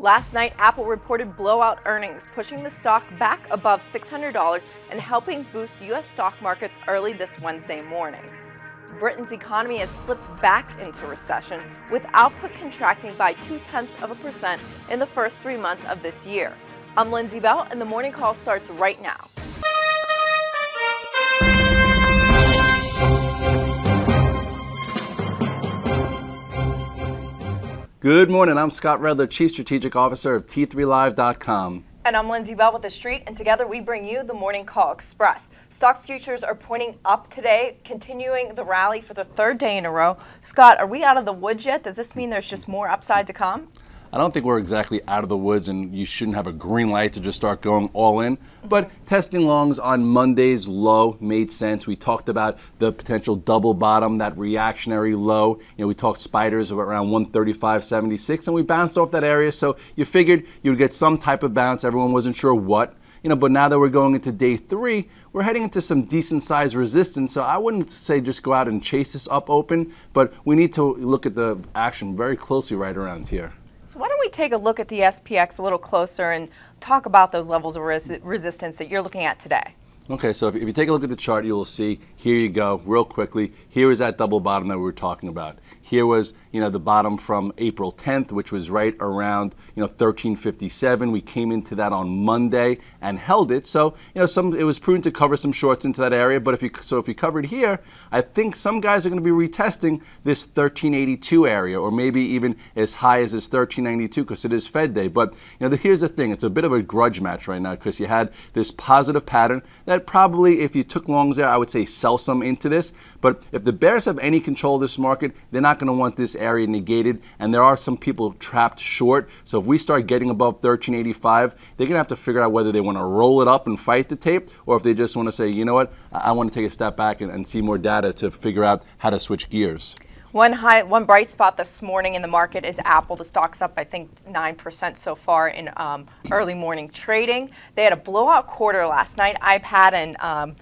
Last night, Apple reported blowout earnings, pushing the stock back above $600 and helping boost U.S. stock markets early this Wednesday morning. Britain's economy has slipped back into recession, with output contracting by 0.2% in the first 3 months of this year. I'm Lindsay Bell, and the morning call starts right now. Good morning, I'm Scott Redler, Chief Strategic Officer of T3Live.com. And I'm Lindsay Bell with The Street, and together we bring you the Morning Call Express. Stock futures are pointing up today, continuing the rally for the third day in a row. Scott, are we out of the woods yet? Does this mean there's just more upside to come? I don't think we're exactly out of the woods, and you shouldn't have a green light to just start going all in. But testing longs on Monday's low made sense. We talked about the potential double bottom, that reactionary low. We talked spiders of around 135.76, and we bounced off that area. So you figured you would get some type of bounce. Everyone wasn't sure what. But now that we're going into day 3, we're heading into some decent sized resistance. So I wouldn't say just go out and chase this up open, but we need to look at the action very closely right around here. So why don't we take a look at the SPX a little closer and talk about those levels of resistance that you're looking at today. Okay, so if you take a look at the chart, you will see, here you go, real quickly, here is that double bottom that we were talking about. Here was, the bottom from April 10th, which was right around, 1357. We came into that on Monday and held it. So, it was prudent to cover some shorts into that area. But if you covered here, I think some guys are going to be retesting this 1382 area, or maybe even as high as this 1392, because it is Fed Day. But, here's the thing. It's a bit of a grudge match right now, because you had this positive pattern that probably, if you took longs there, I would say sell some into this. But if the bears have any control of this market, they're not going to want this area negated, and there are some people trapped short. So if we start getting above 1385, they're going to have to figure out whether they want to roll it up and fight the tape, or if they just want to say, you know what, I want to take a step back and see more data to figure out how to switch gears. One bright spot this morning in the market is Apple. The stock's up, I think, 9% so far in early morning trading. They had a blowout quarter last night. iPad and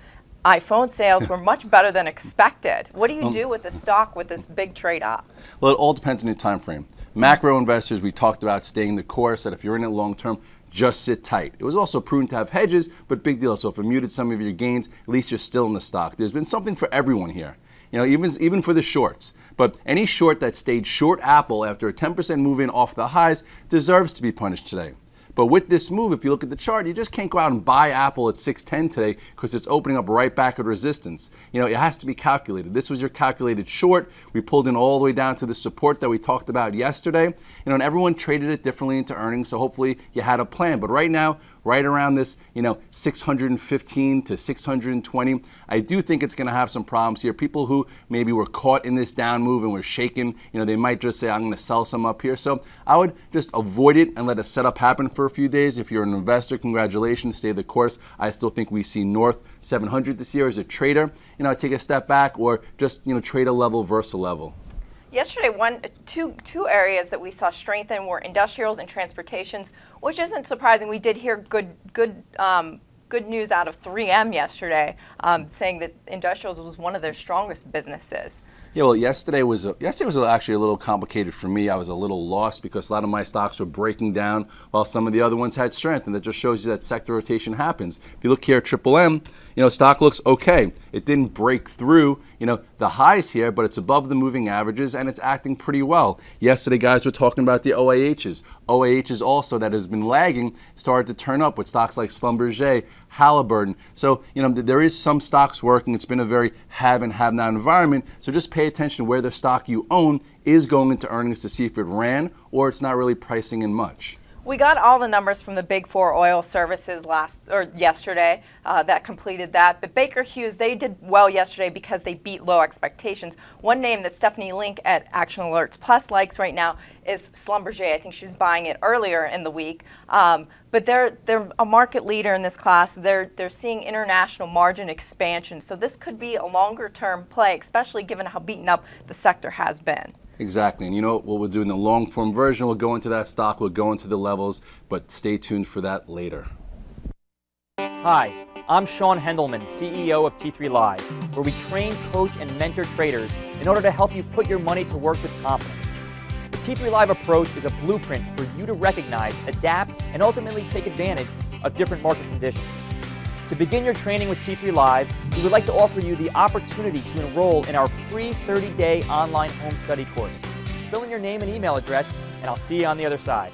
iPhone sales were much better than expected. What do you do with the stock with this big trade up? Well, it all depends on your time frame. Macro investors, we talked about staying the course, that if you're in it long term, just sit tight. It was also prudent to have hedges, but big deal. So if it muted some of your gains, at least you're still in the stock. There's been something for everyone here. Even for the shorts. But any short that stayed short Apple after a 10% move in off the highs deserves to be punished today. But with this move, if you look at the chart, you just can't go out and buy Apple at 610 today because it's opening up right back at resistance. It has to be calculated. This was your calculated short. We pulled in all the way down to the support that we talked about yesterday. And everyone traded it differently into earnings, so hopefully you had a plan. But right now, right around this, 615 to 620. I do think it's going to have some problems here. People who maybe were caught in this down move and were shaken, they might just say, I'm going to sell some up here. So I would just avoid it and let a setup happen for a few days. If you're an investor, congratulations, stay the course. I still think we see north 700 this year. As a trader, take a step back or just, trade a level versus a level. Yesterday, two areas that we saw strengthen were industrials and transportations, which isn't surprising. We did hear good news out of 3M yesterday, saying that industrials was one of their strongest businesses. Yeah, well, yesterday was actually a little complicated for me. I was a little lost because a lot of my stocks were breaking down while some of the other ones had strength, and that just shows you that sector rotation happens. If you look here at Triple M, stock looks okay. It didn't break through, the highs here, but it's above the moving averages and it's acting pretty well. Yesterday, guys were talking about the OAHs. OAHs also that has been lagging started to turn up with stocks like Schlumberger, Halliburton. So, there is some stocks working. It's been a very have and have not environment. So just pay attention to where the stock you own is going into earnings to see if it ran or it's not really pricing in much. We got all the numbers from the Big Four oil services yesterday that completed that. But Baker Hughes, they did well yesterday because they beat low expectations. One name that Stephanie Link at Action Alerts Plus likes right now is Schlumberger. I think she was buying it earlier in the week. But they're a market leader in this class. They're seeing international margin expansion. So this could be a longer term play, especially given how beaten up the sector has been. Exactly. And what we'll do in the long form version, we'll go into that stock, we'll go into the levels, but stay tuned for that later. Hi, I'm Sean Hendelman, CEO of T3 Live, where we train, coach, and mentor traders in order to help you put your money to work with confidence. With T3 Live approach is a blueprint for you to recognize, adapt, and ultimately take advantage of different market conditions. To begin your training with T3 Live, we would like to offer you the opportunity to enroll in our free 30-day online home study course. Fill in your name and email address, and I'll see you on the other side.